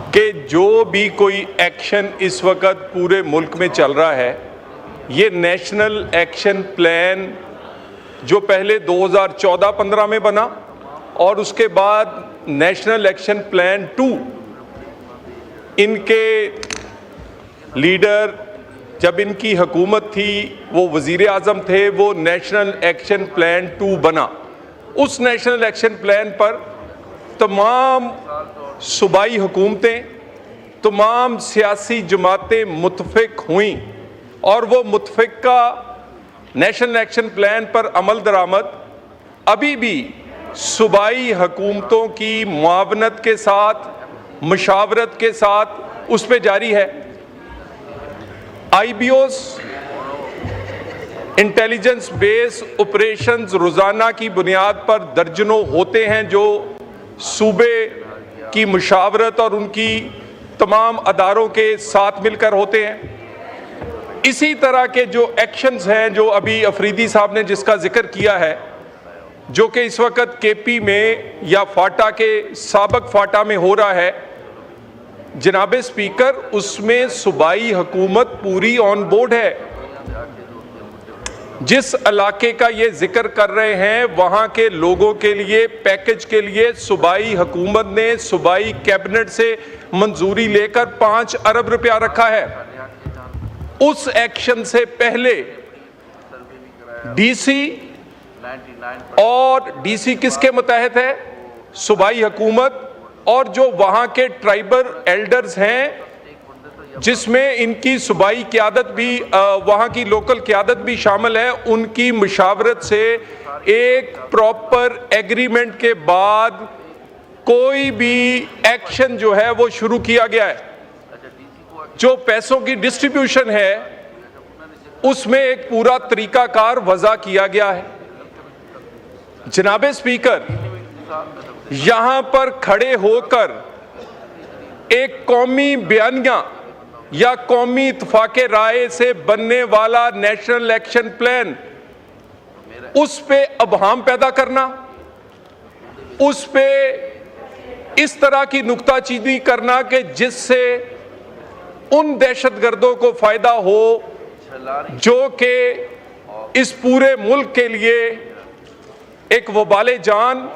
कि जो भी कोई एक्शन इस वक्त पूरे मुल्क में चल रहा है, ये नेशनल एक्शन प्लान जो पहले 2014-15 में बना और उसके बाद नेशनल एक्शन प्लान 2, इनके लीडर जब इनकी हुकूमत थी, वो वज़ीर आज़म थे, वो नेशनल एक्शन प्लान 2 बना। उस नेशनल एक्शन प्लान पर तमाम सूबाई हुकूमतें, तमाम सियासी जमातें मुत्तफ़िक हुई और वो मुत्तफ़िका नेशनल एक्शन प्लान पर अमल दरामद अभी भी सूबाई हुकूमतों की मुआवनत के साथ, मशावरत के साथ उस पर जारी है। IBOs इंटेलिजेंस बेस ऑपरेशंस रोज़ाना की बुनियाद पर दर्जनों होते हैं जो सूबे की मुशावरत और उनकी तमाम अदारों के साथ मिलकर होते हैं। इसी तरह के जो एक्शंस हैं जो अभी अफरीदी साहब ने जिसका जिक्र किया है, जो कि इस वक्त KP में या फाटा के साबक फाटा में हो रहा है, जनाब स्पीकर, उसमें सूबाई हुकूमत पूरी ऑन बोर्ड है। जिस इलाके का ये जिक्र कर रहे हैं, वहाँ के लोगों के लिए पैकेज के लिए सूबाई हुकूमत ने सूबाई कैबिनेट से मंजूरी लेकर 5 अरब रुपया रखा है। उस एक्शन से पहले DC और DC किसके मतहत है? सूबाई हुकूमत और जो वहाँ के ट्राइबल एल्डर्स हैं, जिसमें इनकी सूबाई क़यादत भी, वहाँ की लोकल क़यादत भी शामिल है, उनकी मुशावरत से एक प्रॉपर एग्रीमेंट के बाद कोई भी एक्शन जो है वो शुरू किया गया है। जो पैसों की डिस्ट्रीब्यूशन है उसमें एक पूरा तरीकाकार वज़ा किया गया है। जनाब स्पीकर, यहाँ पर खड़े होकर एक कौमी बयानिया या कौमी इत्तफाक़े राय से बनने वाला नेशनल एक्शन प्लान, उस पे अबहाम पैदा करना, उस पे इस तरह की नुक्ताचीनी करना कि जिससे उन दहशतगर्दों को फ़ायदा हो जो कि इस पूरे मुल्क के लिए एक वबाले जान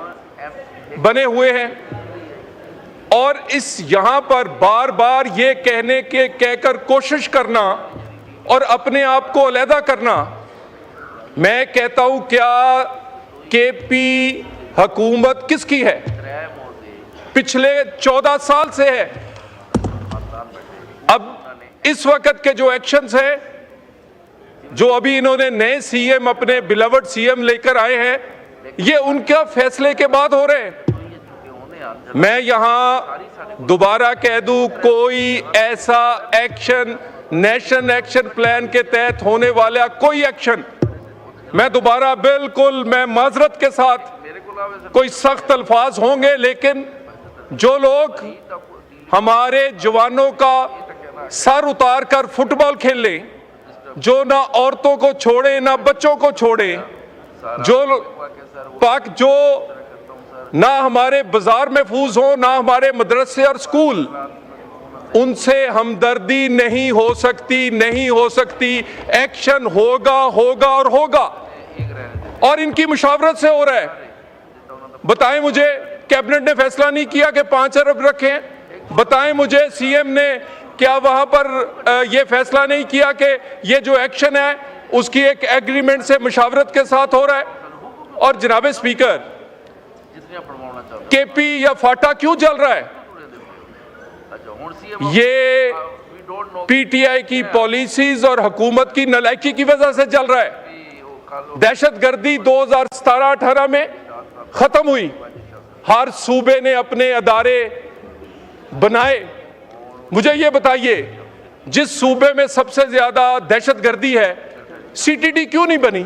बने हुए हैं, और इस यहाँ पर बार बार ये कहकर कोशिश करना और अपने आप को अलहदा करना। मैं कहता हूँ, क्या KP हुकूमत किसकी है? पिछले 14 साल से है। अब इस वक्त के जो एक्शंस हैं, जो अभी इन्होंने नए CM, अपने बिलवड CM लेकर आए हैं, ये उनका फैसले के बाद हो रहे हैं। मैं यहां दोबारा कह दूं, कोई ऐसा एक्शन नेशनल एक्शन प्लान के तहत होने वाला कोई एक्शन, मैं दोबारा बिल्कुल, मैं माजरत के साथ, कोई सख्त अल्फाज होंगे, लेकिन जो लोग हमारे जवानों का सर उतार कर फुटबॉल खेल लें, जो ना औरतों को छोड़े ना बच्चों को छोड़े, जो ना हमारे बाजार महफूज हो, ना हमारे मदरसे और स्कूल, उनसे हमदर्दी नहीं हो सकती। एक्शन होगा और होगा, और इनकी मुशावरत से हो रहा है। बताएं मुझे, कैबिनेट ने फैसला नहीं किया कि 5 अरब रखें? बताएं मुझे, CM ने क्या वहां पर यह फैसला नहीं किया कि ये जो एक्शन है उसकी एक एग्रीमेंट से मुशावरत के साथ हो रहा है? और जनाब स्पीकर, KP या फाटा क्यों चल रहा है? ये PTI की पॉलिसीज और हुकूमत की नालायकी की वजह से चल रहा है। दहशतगर्दी 2017-18 में खत्म हुई, हर सूबे ने अपने अदारे बनाए। मुझे ये बताइए, जिस सूबे में सबसे ज्यादा दहशतगर्दी है, CTD क्यों नहीं बनी?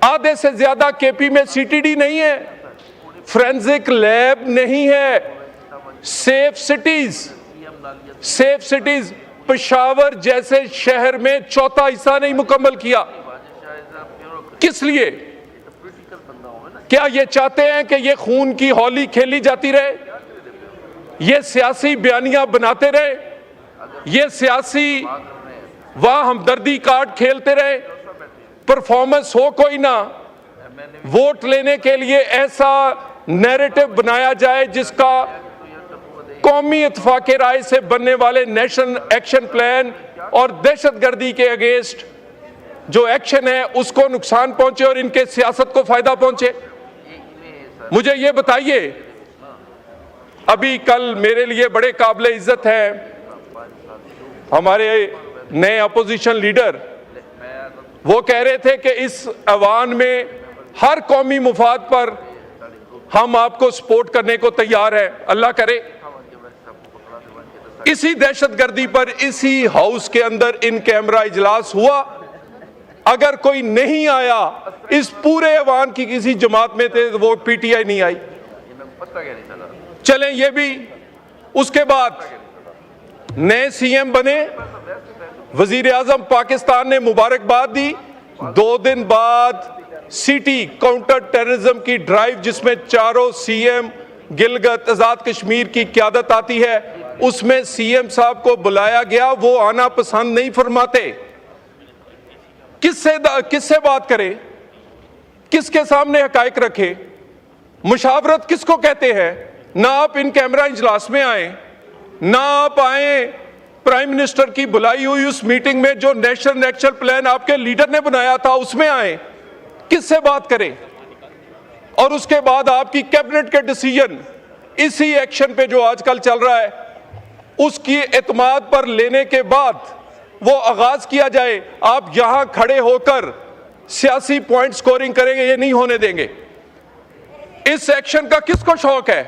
आधे से ज्यादा KP में CTD नहीं है, फोरेंसिक लैब नहीं है, सेफ सिटीज पेशावर जैसे शहर में चौथा हिस्सा नहीं मुकम्मल किया। किस लिए? क्या ये चाहते हैं कि ये खून की होली खेली जाती रहे? ये सियासी बयानियां बनाते रहे, ये सियासी वहां हमदर्दी कार्ड खेलते रहे, परफॉर्मेंस हो कोई ना, वोट लेने के लिए ऐसा नैरेटिव बनाया जाए जिसका कौमी इत्तेफाक राय से बनने वाले नेशनल एक्शन प्लान और दहशतगर्दी के अगेंस्ट जो एक्शन है उसको नुकसान पहुंचे और इनके सियासत को फायदा पहुंचे। मुझे ये बताइए, अभी कल मेरे लिए बड़े काबिल इज्जत है हमारे नए अपोजिशन लीडर, वो कह रहे थे कि इस ऐवान में हर कौमी मुफाद पर हम आपको सपोर्ट करने को तैयार हैं। अल्लाह करे इसी दहशतगर्दी पर इसी हाउस के अंदर इन कैमरा इजलास हुआ, अगर कोई नहीं आया इस पूरे ऐवान की किसी जमात में थे तो वो पीटीआई नहीं आई। चलें ये भी, उसके बाद नए सीएम बने, वजीर आजम पाकिस्तान ने मुबारकबाद दी। 2 दिन बाद सिटी काउंटर टेररिज्म की ड्राइव जिसमें चारों सीएम गिलगित आजाद कश्मीर की क़यादत आती है, उसमें सीएम साहब को बुलाया गया, वो आना पसंद नहीं फरमाते। किससे बात करें, किसके सामने हकायक रखे, मुशावरत किसको कहते हैं? ना आप इन कैमरा इजलास में आए, ना आप आए प्राइम मिनिस्टर की बुलाई हुई उस मीटिंग में जो नेशनल एक्शन प्लान आपके लीडर ने बनाया था उसमें आए, किससे बात करें? और उसके बाद आपकी कैबिनेट के डिसीजन इसी एक्शन पे जो आजकल चल रहा है उसकी एतमाद पर लेने के बाद वो आगाज किया जाए, आप यहां खड़े होकर सियासी पॉइंट स्कोरिंग करेंगे, ये नहीं होने देंगे। इस एक्शन का किसको शौक है?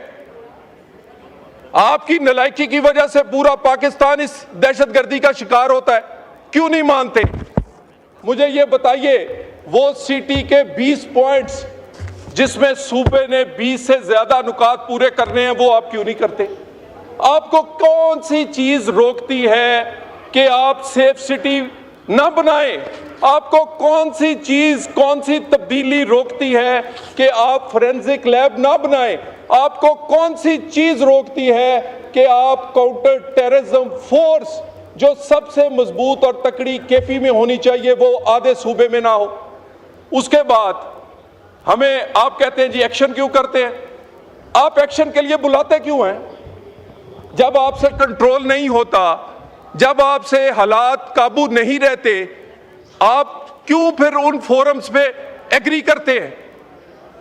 आपकी नालायकी की वजह से पूरा पाकिस्तान इस दहशतगर्दी का शिकार होता है, क्यों नहीं मानते? मुझे ये बताइए, वो सिटी के 20 पॉइंट्स जिसमें सूबे ने 20 से ज्यादा नुकात पूरे करने हैं, वो आप क्यों नहीं करते? आपको कौन सी चीज रोकती है कि आप सेफ सिटी ना बनाएं? आपको कौन सी चीज, कौन सी तब्दीली रोकती है कि आप फोरेंसिक लैब ना बनाएं? आपको कौन सी चीज रोकती है कि आप काउंटर टेररिज्म फोर्स जो सबसे मजबूत और तकड़ी केपी में होनी चाहिए वो आधे सूबे में ना हो? उसके बाद हमें आप कहते हैं जी एक्शन क्यों करते हैं? आप एक्शन के लिए बुलाते क्यों हैं? जब आपसे कंट्रोल नहीं होता, जब आपसे हालात काबू नहीं रहते, आप क्यों फिर उन फोरम्स पे एग्री करते हैं?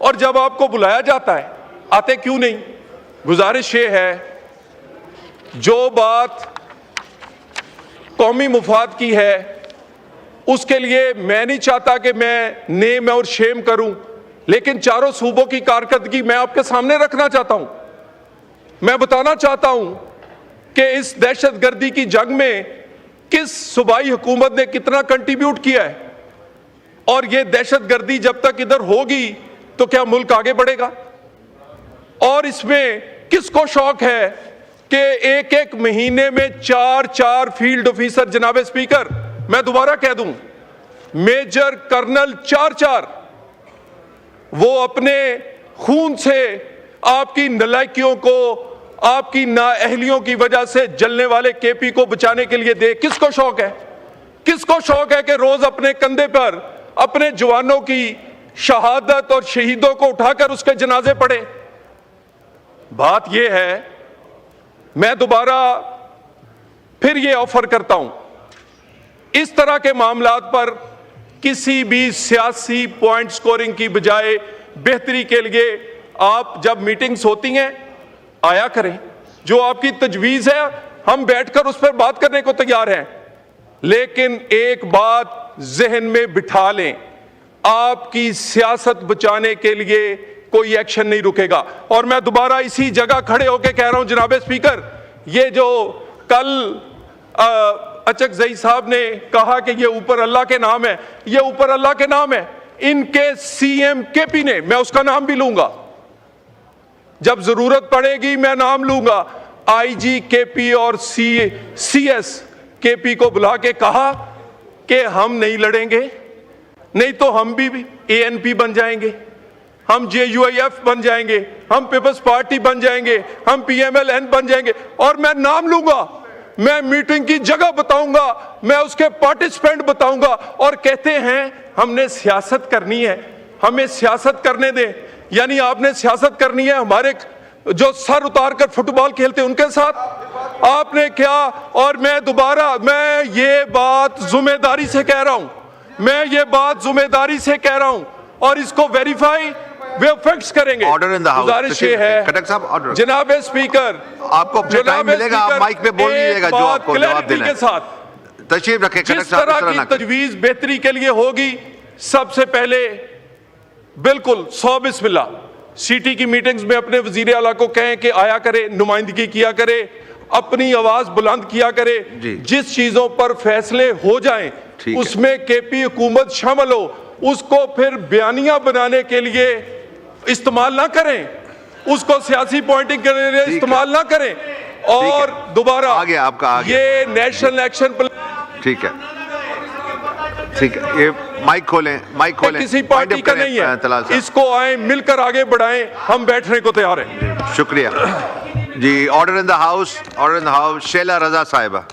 और जब आपको बुलाया जाता है आते क्यों नहीं? गुजारिश ये है, जो बात कौमी मुफाद की है उसके लिए मैं नहीं चाहता कि मैं नेम और शेम करूं, लेकिन चारों सूबों की कारकर्दगी मैं आपके सामने रखना चाहता हूं। मैं बताना चाहता हूं कि इस दहशतगर्दी की जंग में किस सूबाई हुकूमत ने कितना कंट्रीब्यूट किया है, और ये दहशतगर्दी जब तक इधर होगी तो क्या मुल्क आगे बढ़ेगा? और इसमें किसको शौक है कि एक एक महीने में 4 फील्ड ऑफिसर, जनाब स्पीकर मैं दोबारा कह दूं, मेजर कर्नल 4 वो अपने खून से आपकी नालायकियों को, आपकी नाअहलियों की वजह से जलने वाले केपी को बचाने के लिए दे। किसको शौक है? किसको शौक है कि रोज अपने कंधे पर अपने जवानों की शहादत और शहीदों को उठाकर उसके जनाजे पड़े? बात यह है, मैं दोबारा फिर ये ऑफर करता हूं, इस तरह के मामलात पर किसी भी सियासी पॉइंट स्कोरिंग की बजाय बेहतरी के लिए आप जब मीटिंग्स होती हैं आया करें। जो आपकी तजवीज़ है हम बैठकर उस पर बात करने को तैयार हैं, लेकिन एक बात जहन में बिठा लें, आपकी सियासत बचाने के लिए कोई एक्शन नहीं रुकेगा। और मैं दोबारा इसी जगह खड़े होकर कह रहा हूं जनाब स्पीकर, ये जो कल अचकजई साहब ने कहा कि ये ऊपर अल्लाह के नाम है, ये ऊपर अल्लाह के नाम है। इनके सीएम केपी ने, मैं उसका नाम भी लूंगा, जब जरूरत पड़ेगी मैं नाम लूंगा, आईजी केपी और सीएस केपी को बुला के कहा कि हम नहीं लड़ेंगे, नहीं तो हम भी एएनपी बन जाएंगे। हम JUIF बन जाएंगे, हम पीपल्स पार्टी बन जाएंगे, हम PMLN बन जाएंगे, और मैं नाम लूंगा, मैं मीटिंग की जगह बताऊंगा, मैं उसके पार्टिसिपेंट बताऊंगा, और कहते हैं हमने सियासत करनी है, हमें सियासत करने दें। यानी आपने सियासत करनी है हमारे जो सर उतार कर फुटबॉल खेलते हैं उनके साथ, आपने क्या? और मैं ये बात जिम्मेदारी से कह रहा हूं, मैं ये बात जिम्मेदारी से कह रहा हूं, और इसको वेरीफाई वे फैक्ट्स करेंगे। Order in the house. गुजारिश ये है खटक साहब, ऑर्डर। जनाब स्पीकर, आपको अपना टाइम मिलेगा, आप माइक पे बोल लीजिएगा जो आपको जवाब देना है। के साथ तशरीफ रखें खटक जिस साहब, तरह की तजवीज बेहतरी के लिए होगी, सबसे पहले बिल्कुल 100 बिस्मिल्लाह सिटी की मीटिंग्स में अपने वजीर आला को कहें कि आया करे, नुमाइंदगी किया करे, अपनी आवाज बुलंद किया करे, जिस चीजों पर फैसले हो जाएं उसमें केपी हुकूमत शामिल हो, उसको फिर बयानिया बनाने के लिए इस्तेमाल ना करें, उसको सियासी पॉइंटिंग के लिए इस्तेमाल ना करें। और दोबारा ये नेशनल एक्शन प्लान, ठीक है, ठीक है, ये माइक खोलें, माइक खोलें। किसी पार्टी का नहीं है, इसको आए मिलकर आगे बढ़ाएं, हम बैठने को तैयार हैं। शुक्रिया जी। Order in the house, order in the house. Shehla Raza साहिबा।